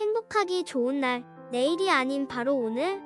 행복하기 좋은 날, 내일이 아닌 바로 오늘.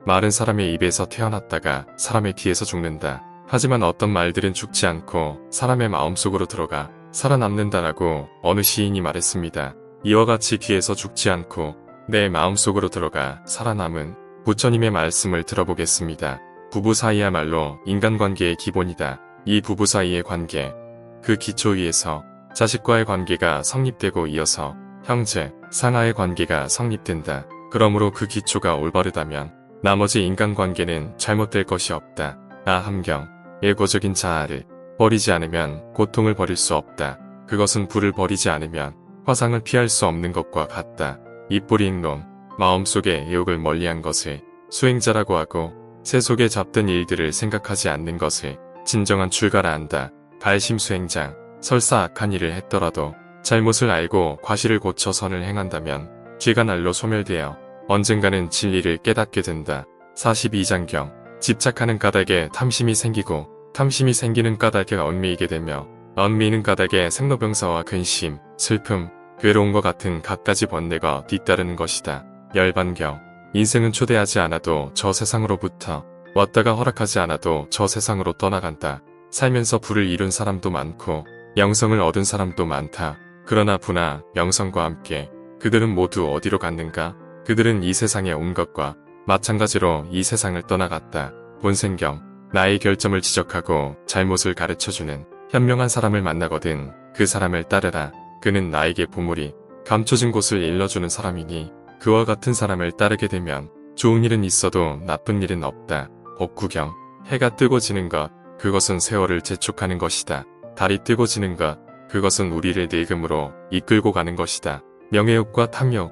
말은 사람의 입에서 태어났다가 사람의 귀에서 죽는다. 하지만 어떤 말들은 죽지 않고 사람의 마음속으로 들어가 살아남는다라고 어느 시인이 말했습니다. 이와 같이 귀에서 죽지 않고 내 마음속으로 들어가 살아남은 부처님의 말씀을 들어보겠습니다. 부부 사이야말로 인간관계의 기본이다. 이 부부 사이의 관계, 그 기초 위에서 자식과의 관계가 성립되고 이어서 형제, 상하의 관계가 성립된다. 그러므로 그 기초가 올바르다면 나머지 인간관계는 잘못될 것이 없다. 함경, 예고적인 자아를 버리지 않으면 고통을 버릴 수 없다. 그것은 불을 버리지 않으면 화상을 피할 수 없는 것과 같다. 입꼬리익론, 마음속에 의욕을 멀리한 것을 수행자라고 하고 세속에 잡든 일들을 생각하지 않는 것을 진정한 출가라 한다. 발심수행장, 설사 악한 일을 했더라도 잘못을 알고 과실을 고쳐 선을 행한다면 죄가 날로 소멸되어 언젠가는 진리를 깨닫게 된다. 42장경, 집착하는 까닭에 탐심이 생기고 탐심이 생기는 까닭에 얽매이게 되며 얽매이는 까닭에 생로병사와 근심, 슬픔, 괴로움과 같은 갖가지 번뇌가 뒤따르는 것이다. 열반경, 인생은 초대하지 않아도 저 세상으로부터 왔다가 허락하지 않아도 저 세상으로 떠나간다. 살면서 부를 이룬 사람도 많고 영성을 얻은 사람도 많다. 그러나 부나 영성과 함께 그들은 모두 어디로 갔는가? 그들은 이 세상에 온 것과 마찬가지로 이 세상을 떠나갔다. 본생경, 나의 결점을 지적하고 잘못을 가르쳐주는 현명한 사람을 만나거든 그 사람을 따르라. 그는 나에게 보물이 감춰진 곳을 일러주는 사람이니 그와 같은 사람을 따르게 되면 좋은 일은 있어도 나쁜 일은 없다. 복구경, 해가 뜨고 지는 것, 그것은 세월을 재촉하는 것이다. 달이 뜨고 지는 것, 그것은 우리를 늙음으로 이끌고 가는 것이다. 명예욕과 탐욕,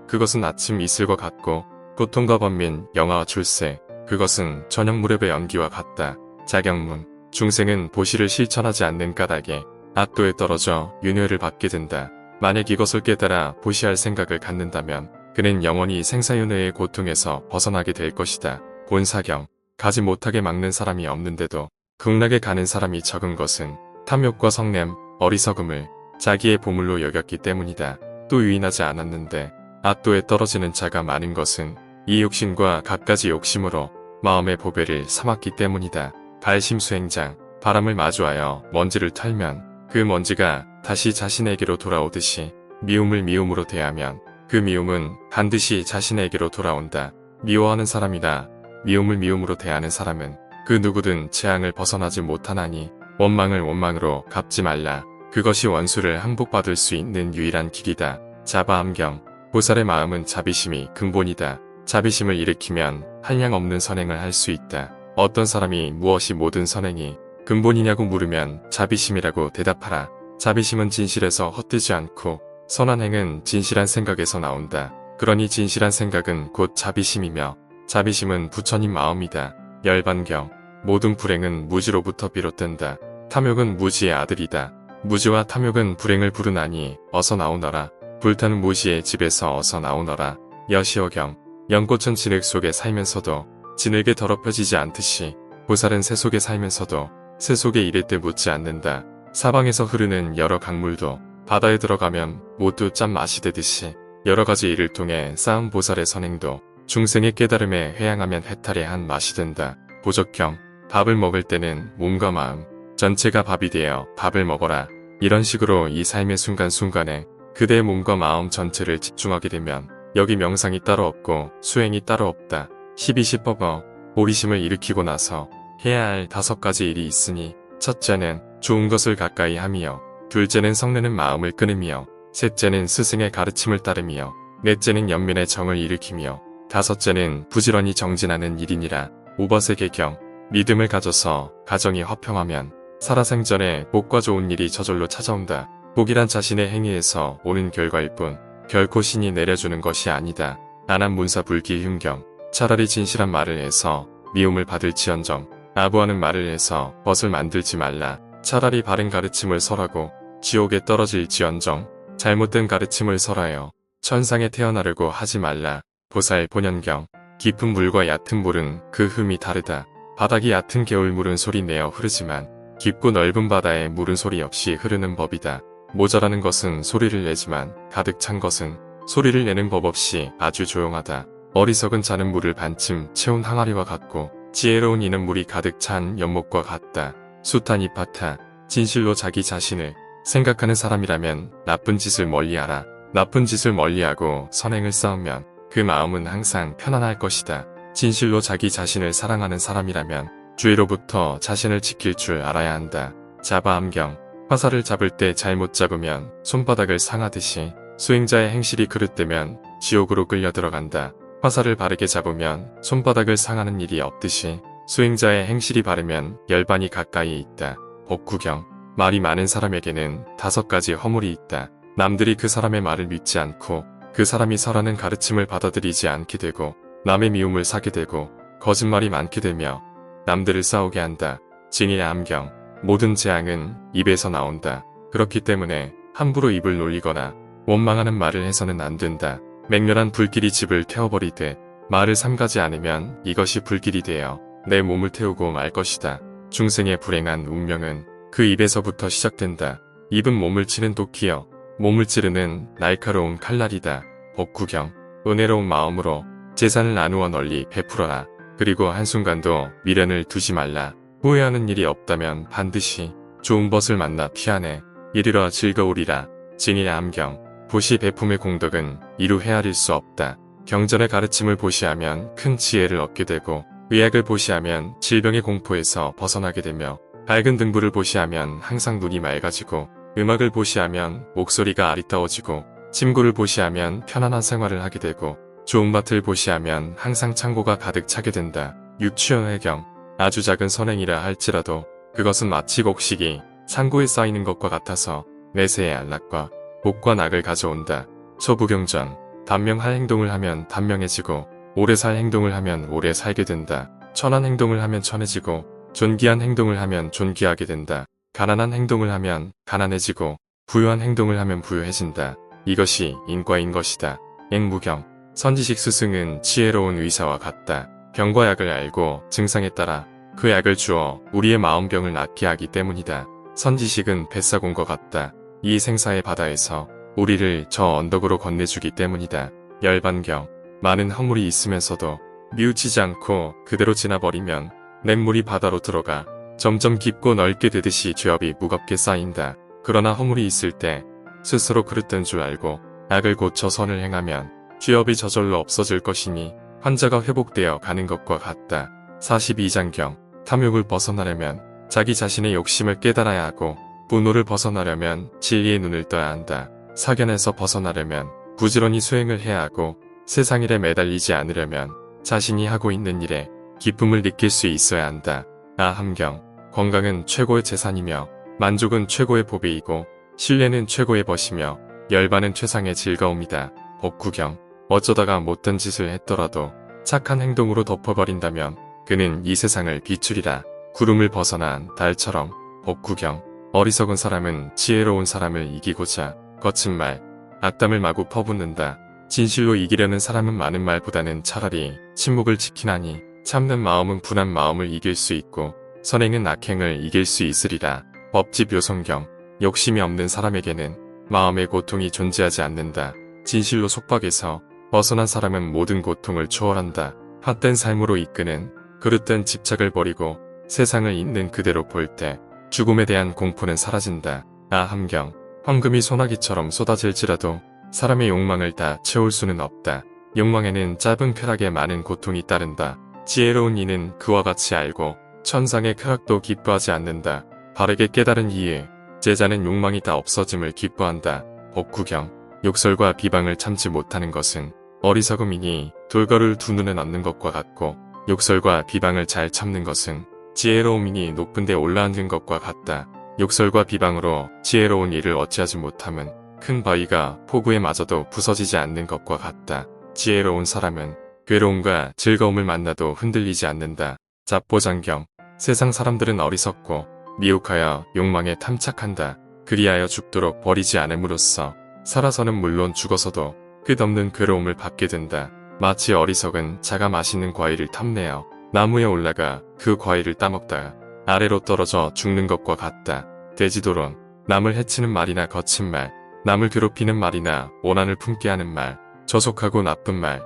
그것은 아침 이슬과 같고 고통과 번민, 영아와 출세, 그것은 저녁 무렵의 연기와 같다. 자경문, 중생은 보시를 실천하지 않는 까닭에 악도에 떨어져 윤회를 받게 된다. 만약 이것을 깨달아 보시할 생각을 갖는다면 그는 영원히 생사윤회의 고통에서 벗어나게 될 것이다. 본사경, 가지 못하게 막는 사람이 없는데도 극락에 가는 사람이 적은 것은 탐욕과 성냄, 어리석음을 자기의 보물로 여겼기 때문이다. 또 유인하지 않았는데 악도에 떨어지는 자가 많은 것은 이 욕심과 갖가지 욕심으로 마음의 보배를 삼았기 때문이다. 발심수행장, 바람을 마주하여 먼지를 털면 그 먼지가 다시 자신에게로 돌아오듯이 미움을 미움으로 대하면 그 미움은 반드시 자신에게로 돌아온다. 미워하는 사람이나 미움을 미움으로 대하는 사람은 그 누구든 재앙을 벗어나지 못하나니 원망을 원망으로 갚지 말라. 그것이 원수를 항복받을 수 있는 유일한 길이다. 자바암경, 보살의 마음은 자비심이 근본이다. 자비심을 일으키면 한량 없는 선행을 할 수 있다. 어떤 사람이 무엇이 모든 선행이 근본이냐고 물으면 자비심이라고 대답하라. 자비심은 진실에서 헛되지 않고 선한 행은 진실한 생각에서 나온다. 그러니 진실한 생각은 곧 자비심이며 자비심은 부처님 마음이다. 열반경, 모든 불행은 무지로부터 비롯된다. 탐욕은 무지의 아들이다. 무지와 탐욕은 불행을 부르나니 어서 나오너라. 불타는 무지의 집에서 어서 나오너라. 여시오경, 연꽃은 진흙 속에 살면서도 진흙에 더럽혀지지 않듯이 보살은 새 속에 살면서도 새 속에 이를 때 묻지 않는다. 사방에서 흐르는 여러 강물도 바다에 들어가면 모두 짠맛이 되듯이 여러가지 일을 통해 쌓은 보살의 선행도 중생의 깨달음에 회양하면 해탈의 한 맛이 된다. 보적경, 밥을 먹을 때는 몸과 마음 전체가 밥이 되어 밥을 먹어라. 이런 식으로 이 삶의 순간순간에 그대의 몸과 마음 전체를 집중하게 되면 여기 명상이 따로 없고 수행이 따로 없다. 12시법어, 보리심을 일으키고 나서 해야 할 5가지 일이 있으니 첫째는 좋은 것을 가까이 함이요, 둘째는 성내는 마음을 끊으며, 셋째는 스승의 가르침을 따르며, 넷째는 연민의 정을 일으키며, 다섯째는 부지런히 정진하는 일이니라. 우버세계경, 믿음을 가져서 가정이 화평하면 살아생전에 복과 좋은 일이 저절로 찾아온다. 복이란 자신의 행위에서 오는 결과일 뿐 결코 신이 내려주는 것이 아니다. 안한문사불기흉경, 차라리 진실한 말을 해서 미움을 받을지언정 아부하는 말을 해서 벗을 만들지 말라. 차라리 바른 가르침을 설하고 지옥에 떨어질지언정 잘못된 가르침을 설하여 천상에 태어나려고 하지 말라. 보살 본연경, 깊은 물과 얕은 물은 그 흠이 다르다. 바닥이 얕은 개울물은 소리 내어 흐르지만 깊고 넓은 바다의 물은 소리 없이 흐르는 법이다. 모자라는 것은 소리를 내지만 가득 찬 것은 소리를 내는 법 없이 아주 조용하다. 어리석은 자는 물을 반쯤 채운 항아리와 같고 지혜로운 이는 물이 가득 찬 연못과 같다. 숱한 이파타. 진실로 자기 자신을 생각하는 사람이라면 나쁜 짓을 멀리하라. 나쁜 짓을 멀리하고 선행을 쌓으면 그 마음은 항상 편안할 것이다. 진실로 자기 자신을 사랑하는 사람이라면 주의로부터 자신을 지킬 줄 알아야 한다. 자바암경. 화살을 잡을 때 잘못 잡으면 손바닥을 상하듯이 수행자의 행실이 그릇되면 지옥으로 끌려 들어간다. 화살을 바르게 잡으면 손바닥을 상하는 일이 없듯이 수행자의 행실이 바르면 열반이 가까이 있다. 법구경. 말이 많은 사람에게는 5가지 허물이 있다. 남들이 그 사람의 말을 믿지 않고 그 사람이 설하는 가르침을 받아들이지 않게 되고 남의 미움을 사게 되고 거짓말이 많게 되며 남들을 싸우게 한다. 진의 암경. 모든 재앙은 입에서 나온다. 그렇기 때문에 함부로 입을 놀리거나 원망하는 말을 해서는 안 된다. 맹렬한 불길이 집을 태워버리되 말을 삼가지 않으면 이것이 불길이 되어 내 몸을 태우고 말 것이다. 중생의 불행한 운명은 그 입에서부터 시작된다. 입은 몸을 치는 도끼여 몸을 찌르는 날카로운 칼날이다. 법구경. 은혜로운 마음으로 재산을 나누어 널리 베풀어라. 그리고 한순간도 미련을 두지 말라. 후회하는 일이 없다면 반드시 좋은 벗을 만나 피하네. 이르러 즐거우리라. 진의 암경. 보시 베품의 공덕은 이루 헤아릴 수 없다. 경전의 가르침을 보시하면 큰 지혜를 얻게 되고 의학을 보시하면 질병의 공포에서 벗어나게 되며 밝은 등불을 보시하면 항상 눈이 맑아지고 음악을 보시하면 목소리가 아리따워지고 침구를 보시하면 편안한 생활을 하게 되고 좋은 밭을 보시하면 항상 창고가 가득 차게 된다. 육취연의 경. 아주 작은 선행이라 할지라도 그것은 마치 곡식이 창고에 쌓이는 것과 같아서 내세의 안락과 복과 낙을 가져온다. 소부경전. 단명할 행동을 하면 단명해지고 오래 살 행동을 하면 오래 살게 된다. 천한 행동을 하면 천해지고 존귀한 행동을 하면 존귀하게 된다. 가난한 행동을 하면 가난해지고 부유한 행동을 하면 부유해진다. 이것이 인과인 것이다. 앵무경. 선지식 스승은 지혜로운 의사와 같다. 병과 약을 알고 증상에 따라 그 약을 주어 우리의 마음병을 낫게 하기 때문이다. 선지식은 뱃사공과 같다. 이 생사의 바다에서 우리를 저 언덕으로 건네주기 때문이다. 열반경. 많은 허물이 있으면서도 뉘우치지 않고 그대로 지나버리면 냇물이 바다로 들어가 점점 깊고 넓게 되듯이 죄업이 무겁게 쌓인다. 그러나 허물이 있을 때 스스로 그릇된 줄 알고 악을 고쳐 선을 행하면 죄업이 저절로 없어질 것이니 환자가 회복되어 가는 것과 같다. 42장경. 탐욕을 벗어나려면 자기 자신의 욕심을 깨달아야 하고 분노를 벗어나려면 진리의 눈을 떠야 한다. 사견에서 벗어나려면 부지런히 수행을 해야 하고 세상 일에 매달리지 않으려면 자신이 하고 있는 일에 기쁨을 느낄 수 있어야 한다. 아함경. 건강은 최고의 재산이며 만족은 최고의 보배이고 신뢰는 최고의 벗이며 열반은 최상의 즐거움이다. 법구경. 어쩌다가 못된 짓을 했더라도 착한 행동으로 덮어버린다면 그는 이 세상을 비추리라. 구름을 벗어난 달처럼. 법구경. 어리석은 사람은 지혜로운 사람을 이기고자 거친 말, 악담을 마구 퍼붓는다. 진실로 이기려는 사람은 많은 말보다는 차라리 침묵을 지키나니 참는 마음은 분한 마음을 이길 수 있고 선행은 악행을 이길 수 있으리라. 법집 요성경. 욕심이 없는 사람에게는 마음의 고통이 존재하지 않는다. 진실로 속박에서 벗어난 사람은 모든 고통을 초월한다. 헛된 삶으로 이끄는 그릇된 집착을 버리고 세상을 있는 그대로 볼 때 죽음에 대한 공포는 사라진다. 아함경. 황금이 소나기처럼 쏟아질지라도 사람의 욕망을 다 채울 수는 없다. 욕망에는 짧은 쾌락에 많은 고통이 따른다. 지혜로운 이는 그와 같이 알고 천상의 쾌락도 기뻐하지 않는다. 바르게 깨달은 이에 제자는 욕망이 다 없어짐을 기뻐한다. 법구경. 욕설과 비방을 참지 못하는 것은 어리석음이니 돌거를 두 눈에 넣는 것과 같고 욕설과 비방을 잘 참는 것은 지혜로움이니 높은 데 올라앉는 것과 같다. 욕설과 비방으로 지혜로운 일을 어찌하지 못함은 큰 바위가 폭우에 맞아도 부서지지 않는 것과 같다. 지혜로운 사람은 괴로움과 즐거움을 만나도 흔들리지 않는다. 잡보장경. 세상 사람들은 어리석고 미혹하여 욕망에 탐착한다. 그리하여 죽도록 버리지 않음으로써 살아서는 물론 죽어서도 끝없는 괴로움을 받게 된다. 마치 어리석은 자가 맛있는 과일을 탐내어 나무에 올라가 그 과일을 따먹다가 아래로 떨어져 죽는 것과 같다. 돼지도론. 남을 해치는 말이나 거친 말, 남을 괴롭히는 말이나 오난을 품게 하는 말, 저속하고 나쁜 말,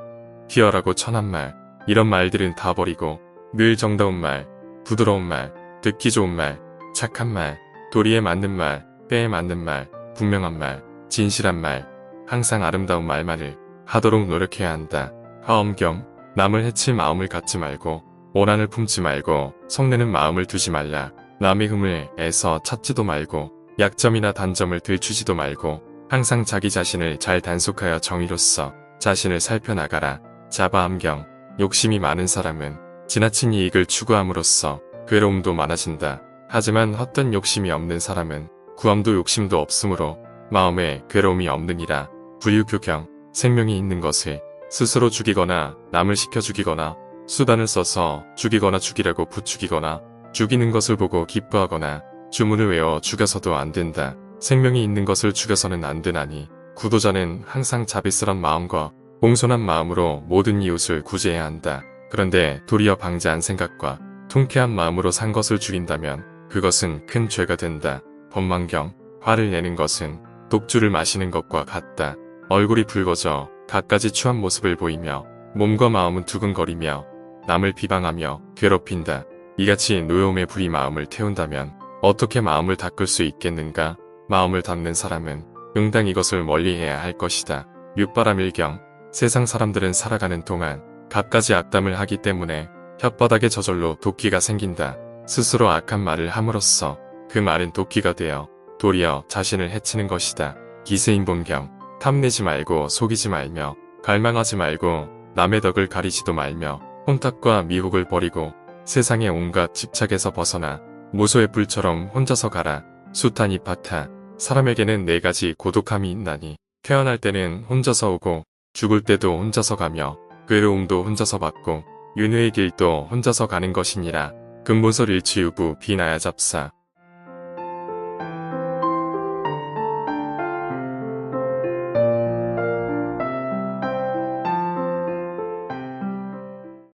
희열하고 천한 말, 이런 말들은 다 버리고 늘 정다운 말, 부드러운 말, 듣기 좋은 말, 착한 말, 도리에 맞는 말, 때에 맞는 말, 분명한 말, 진실한 말, 항상 아름다운 말만을 하도록 노력해야 한다. 하엄경, 남을 해칠 마음을 갖지 말고 오난을 품지 말고 성내는 마음을 두지 말라. 남의 흠을 애써 찾지도 말고 약점이나 단점을 들추지도 말고 항상 자기 자신을 잘 단속하여 정의로써 자신을 살펴나가라. 자바암경, 욕심이 많은 사람은 지나친 이익을 추구함으로써 괴로움도 많아진다. 하지만 헛된 욕심이 없는 사람은 구함도 욕심도 없으므로 마음에 괴로움이 없느니라. 부유교경, 생명이 있는 것을 스스로 죽이거나 남을 시켜 죽이거나 수단을 써서 죽이거나 죽이려고 부추기거나 죽이는 것을 보고 기뻐하거나 주문을 외워 죽여서도 안 된다. 생명이 있는 것을 죽여서는 안 되나니 구도자는 항상 자비스런 마음과 공손한 마음으로 모든 이웃을 구제해야 한다. 그런데 도리어 방자한 생각과 통쾌한 마음으로 산 것을 죽인다면 그것은 큰 죄가 된다. 법망경, 화를 내는 것은 독주를 마시는 것과 같다. 얼굴이 붉어져 갖가지 추한 모습을 보이며 몸과 마음은 두근거리며 남을 비방하며 괴롭힌다. 이같이 노여움의 불이 마음을 태운다면 어떻게 마음을 닦을 수 있겠는가? 마음을 닦는 사람은 응당 이것을 멀리해야 할 것이다. 윳바람일경, 세상 사람들은 살아가는 동안 갖가지 악담을 하기 때문에 혓바닥에 저절로 도끼가 생긴다. 스스로 악한 말을 함으로써 그 말은 도끼가 되어 도리어 자신을 해치는 것이다. 기세인본경, 탐내지 말고 속이지 말며 갈망하지 말고 남의 덕을 가리지도 말며 혼탁과 미혹을 버리고 세상의 온갖 집착에서 벗어나 무소의 불처럼 혼자서 가라. 수타니파타, 사람에게는 4가지 고독함이 있나니 태어날 때는 혼자서 오고 죽을 때도 혼자서 가며 괴로움도 혼자서 받고 윤회의 길도 혼자서 가는 것이니라. 근본설 일치유부 비나야 잡사.